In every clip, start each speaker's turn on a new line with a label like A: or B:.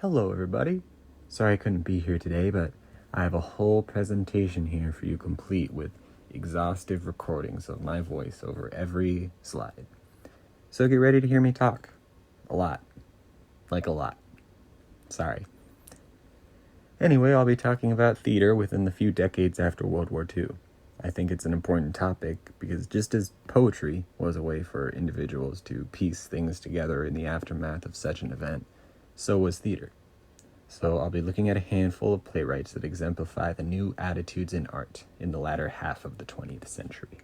A: Hello, everybody. Sorry I couldn't be here today, but I have a whole presentation here for you complete with exhaustive recordings of my voice over every slide. So get ready to hear me talk. A lot. Like a lot. Sorry. Anyway, I'll be talking about theater within the few decades after World War II. I think it's an important topic because just as poetry was a way for individuals to piece things together in the aftermath of such an event, so was theater. So I'll be looking at a handful of playwrights that exemplify the new attitudes in art in the latter half of the 20th century.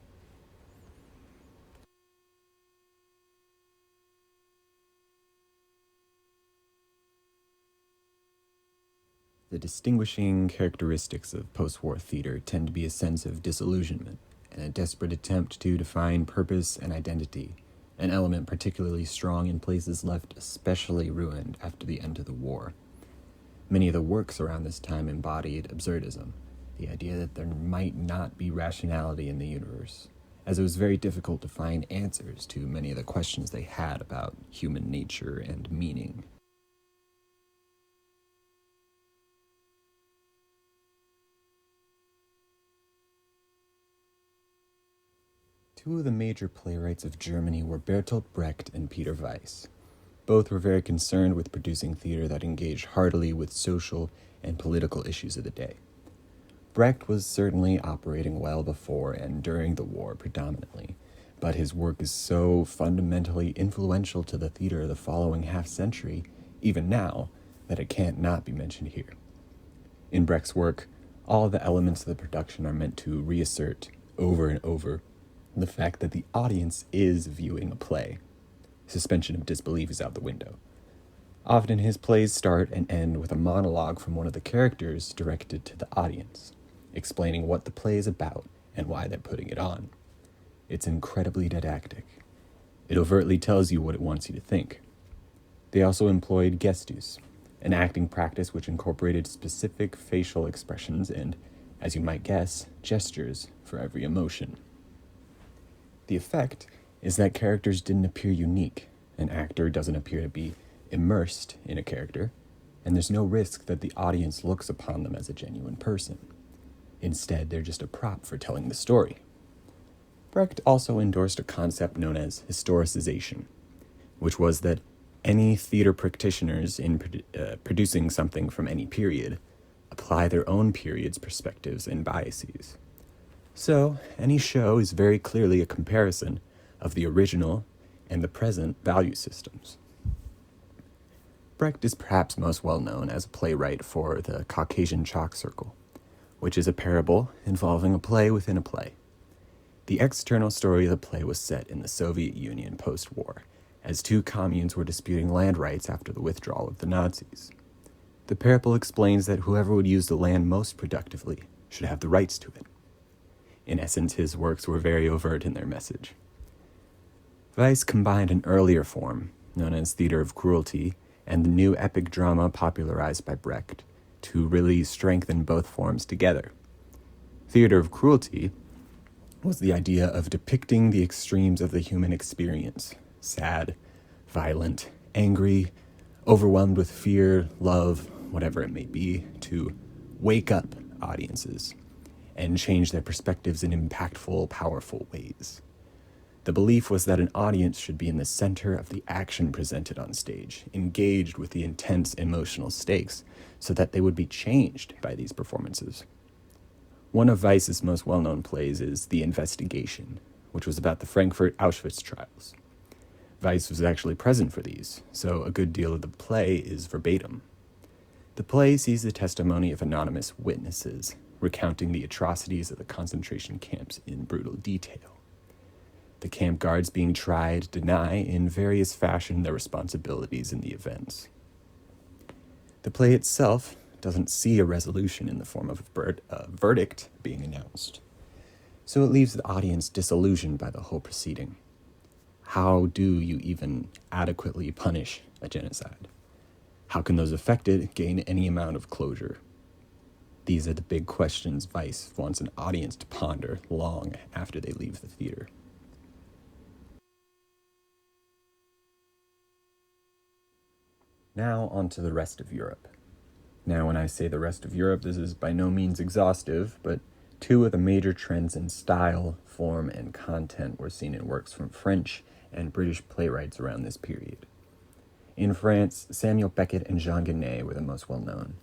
A: The distinguishing characteristics of post-war theater tend to be a sense of disillusionment and a desperate attempt to define purpose and identity, an element particularly strong in places left especially ruined after the end of the war. Many of the works around this time embodied absurdism, the idea that there might not be rationality in the universe, as it was very difficult to find answers to many of the questions they had about human nature and meaning. Two of the major playwrights of Germany were Bertolt Brecht and Peter Weiss. Both were very concerned with producing theater that engaged heartily with social and political issues of the day. Brecht was certainly operating well before and during the war predominantly, but his work is so fundamentally influential to the theater of the following half-century, even now, that it can't not be mentioned here. In Brecht's work, all the elements of the production are meant to reassert, over and over, the fact that the audience is viewing a play. Suspension of disbelief is out the window. Often his plays start and end with a monologue from one of the characters directed to the audience, explaining what the play is about and why they're putting it on. It's incredibly didactic. It overtly tells you what it wants you to think. They also employed gestus, an acting practice which incorporated specific facial expressions and, as you might guess, gestures for every emotion. The effect is that characters didn't appear unique. An actor doesn't appear to be immersed in a character, and there's no risk that the audience looks upon them as a genuine person. Instead, they're just a prop for telling the story. Brecht also endorsed a concept known as historicization, which was that any theater practitioners in producing something from any period apply their own period's perspectives and biases. So, any show is very clearly a comparison of the original and the present value systems. Brecht is perhaps most well known as a playwright for the Caucasian Chalk Circle, which is a parable involving a play within a play. The external story of the play was set in the Soviet Union post-war, as two communes were disputing land rights after the withdrawal of the Nazis. The parable explains that whoever would use the land most productively should have the rights to it. In essence, his works were very overt in their message. Weiss combined an earlier form, known as theater of cruelty, and the new epic drama popularized by Brecht to really strengthen both forms together. Theater of cruelty was the idea of depicting the extremes of the human experience: sad, violent, angry, overwhelmed with fear, love, whatever it may be, to wake up audiences and change their perspectives in impactful, powerful ways. The belief was that an audience should be in the center of the action presented on stage, engaged with the intense emotional stakes, so that they would be changed by these performances. One of Weiss's most well-known plays is The Investigation, which was about the Frankfurt Auschwitz trials. Weiss was actually present for these, so a good deal of the play is verbatim. The play sees the testimony of anonymous witnesses, recounting the atrocities of the concentration camps in brutal detail. The camp guards being tried deny in various fashion their responsibilities in the events. The play itself doesn't see a resolution in the form of a verdict being announced, so it leaves the audience disillusioned by the whole proceeding. How do you even adequately punish a genocide? How can those affected gain any amount of closure? These are the big questions Weiss wants an audience to ponder long after they leave the theater. Now on to the rest of Europe. Now, when I say the rest of Europe, this is by no means exhaustive, but two of the major trends in style, form, and content were seen in works from French and British playwrights around this period. In France, Samuel Beckett and Jean Genet were the most well-known.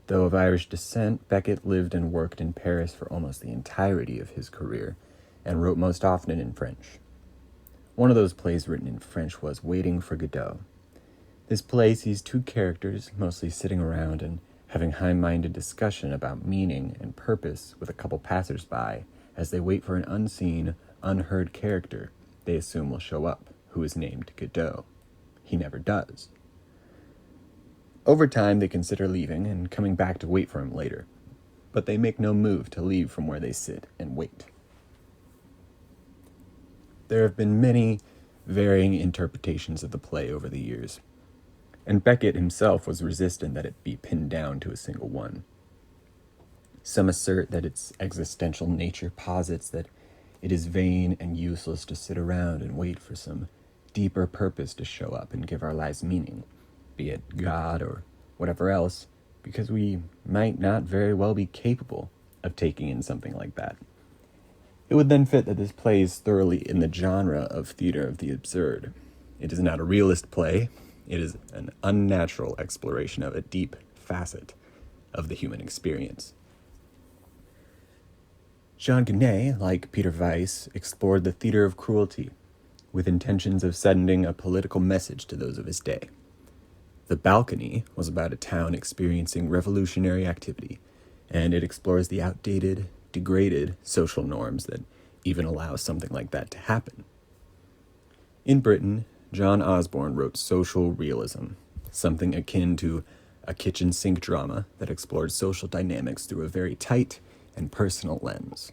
A: Though of Irish descent, Beckett lived and worked in Paris for almost the entirety of his career, and wrote most often in French. One of those plays written in French was Waiting for Godot. This play sees two characters mostly sitting around and having high-minded discussion about meaning and purpose with a couple passers-by as they wait for an unseen, unheard character they assume will show up, who is named Godot. He never does. Over time, they consider leaving and coming back to wait for him later, but they make no move to leave from where they sit and wait. There have been many varying interpretations of the play over the years, and Beckett himself was resistant that it be pinned down to a single one. Some assert that its existential nature posits that it is vain and useless to sit around and wait for some deeper purpose to show up and give our lives meaning, be it God or whatever else, because we might not very well be capable of taking in something like that. It would then fit that this play is thoroughly in the genre of theater of the absurd. It is not a realist play. It is an unnatural exploration of a deep facet of the human experience. Jean Genet, like Peter Weiss, explored the theater of cruelty with intentions of sending a political message to those of his day. The Balcony was about a town experiencing revolutionary activity, and it explores the outdated, degraded social norms that even allow something like that to happen. In Britain, John Osborne wrote social realism, something akin to a kitchen sink drama that explored social dynamics through a very tight and personal lens.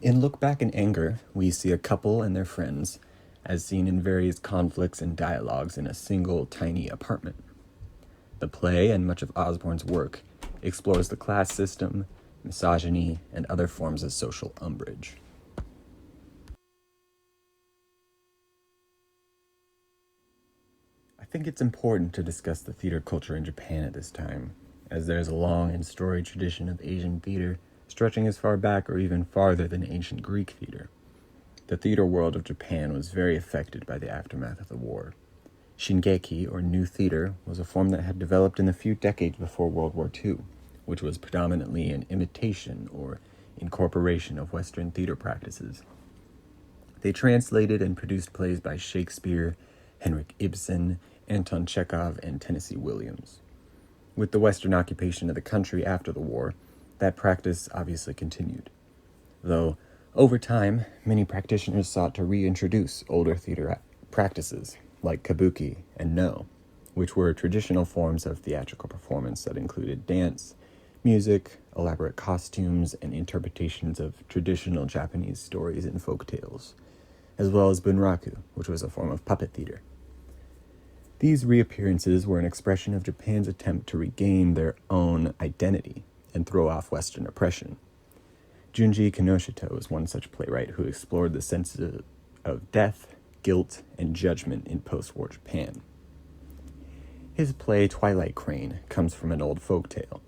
A: In Look Back in Anger, we see a couple and their friends as seen in various conflicts and dialogues in a single tiny apartment. The play and much of Osborne's work explores the class system, misogyny, and other forms of social umbrage. I think it's important to discuss the theater culture in Japan at this time, as there's a long and storied tradition of Asian theater stretching as far back or even farther than ancient Greek theater. The theater world of Japan was very affected by the aftermath of the war. Shingeki, or New Theater, was a form that had developed in the few decades before World War II, which was predominantly an imitation or incorporation of Western theater practices. They translated and produced plays by Shakespeare, Henrik Ibsen, Anton Chekhov, and Tennessee Williams. With the Western occupation of the country after the war, that practice obviously continued. Though, over time, many practitioners sought to reintroduce older theater practices, like kabuki and no, which were traditional forms of theatrical performance that included dance, music, elaborate costumes, and interpretations of traditional Japanese stories and folk tales, as well as bunraku, which was a form of puppet theater. These reappearances were an expression of Japan's attempt to regain their own identity and throw off Western oppression. Junji Kinoshita was one such playwright who explored the senses of death, guilt, and judgment in post-war Japan. His play Twilight Crane comes from an old folk tale,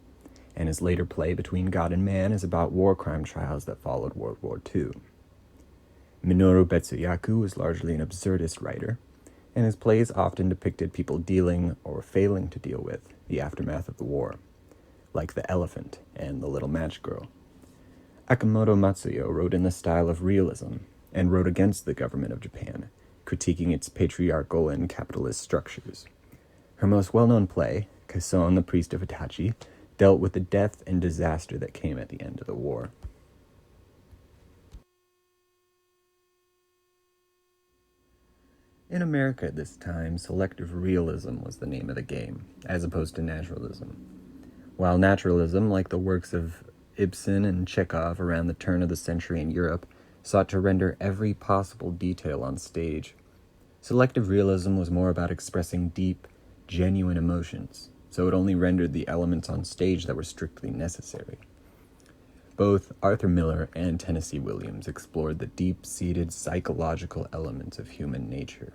A: and his later play Between God and Man is about war crime trials that followed World War II. Minoru Betsuyaku was largely an absurdist writer, and his plays often depicted people dealing or failing to deal with the aftermath of the war, like The Elephant and The Little Match Girl. Akamoto Matsuyo wrote in the style of realism and wrote against the government of Japan, critiquing its patriarchal and capitalist structures. Her most well-known play, Kason the Priest of Hitachi, dealt with the death and disaster that came at the end of the war. In America at this time, selective realism was the name of the game, as opposed to naturalism. While naturalism, like the works of Ibsen and Chekhov around the turn of the century in Europe, sought to render every possible detail on stage, selective realism was more about expressing deep, genuine emotions, so it only rendered the elements on stage that were strictly necessary. Both Arthur Miller and Tennessee Williams explored the deep-seated psychological elements of human nature.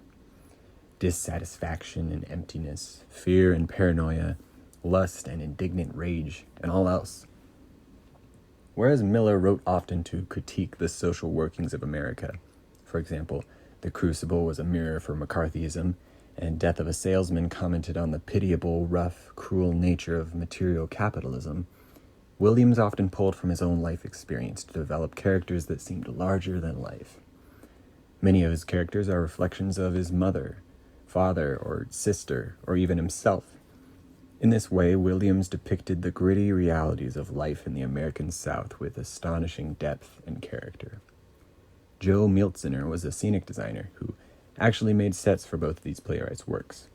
A: dissatisfaction and emptiness, fear and paranoia, lust and indignant rage, and all else. Whereas Miller wrote often to critique the social workings of America, for example, The Crucible was a mirror for McCarthyism, and Death of a Salesman commented on the pitiable, rough, cruel nature of material capitalism, Williams often pulled from his own life experience to develop characters that seemed larger than life. Many of his characters are reflections of his mother, father, or sister, or even himself. In this way, Williams depicted the gritty realities of life in the American South with astonishing depth and character. Joe Mieltziner was a scenic designer who actually made sets for both of these playwrights' works.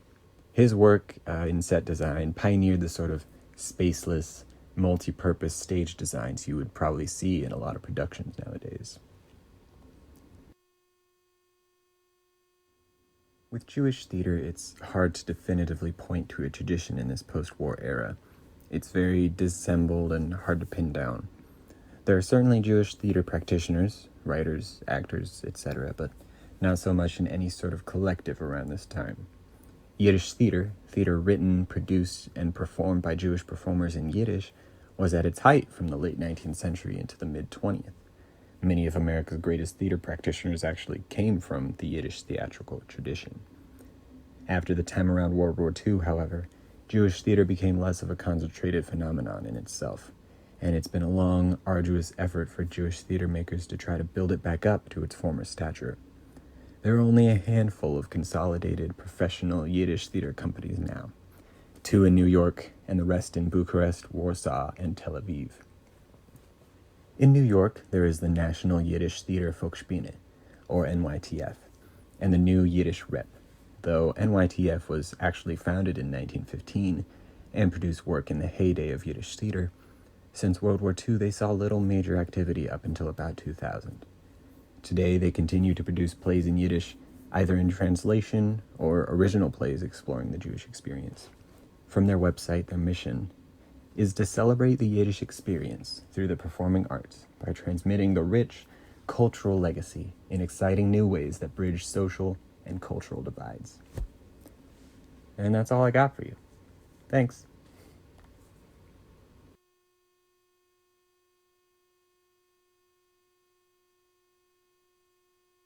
A: His work in set design pioneered the sort of spaceless, multi-purpose stage designs you would probably see in a lot of productions nowadays. With Jewish theater, it's hard to definitively point to a tradition in this post-war era. It's very dissembled and hard to pin down. There are certainly Jewish theater practitioners, writers, actors, etc., but not so much in any sort of collective around this time. Yiddish theater written, produced, and performed by Jewish performers in Yiddish, was at its height from the late 19th century into the mid-20th. Many of America's greatest theater practitioners actually came from the Yiddish theatrical tradition. After the time around World War II, however, Jewish theater became less of a concentrated phenomenon in itself, and it's been a long, arduous effort for Jewish theater makers to try to build it back up to its former stature. There are only a handful of consolidated professional Yiddish theater companies now, 2 in New York and the rest in Bucharest, Warsaw, and Tel Aviv. In New York, there is the National Yiddish Theater Volksbühne, or NYTF, and the New Yiddish Rep, though NYTF was actually founded in 1915 and produced work in the heyday of Yiddish theater. Since World War II, they saw little major activity up until about 2000. Today, they continue to produce plays in Yiddish, either in translation or original plays exploring the Jewish experience. From their website, their mission is to celebrate the Yiddish experience through the performing arts by transmitting the rich cultural legacy in exciting new ways that bridge social and cultural divides. And that's all I got for you. Thanks.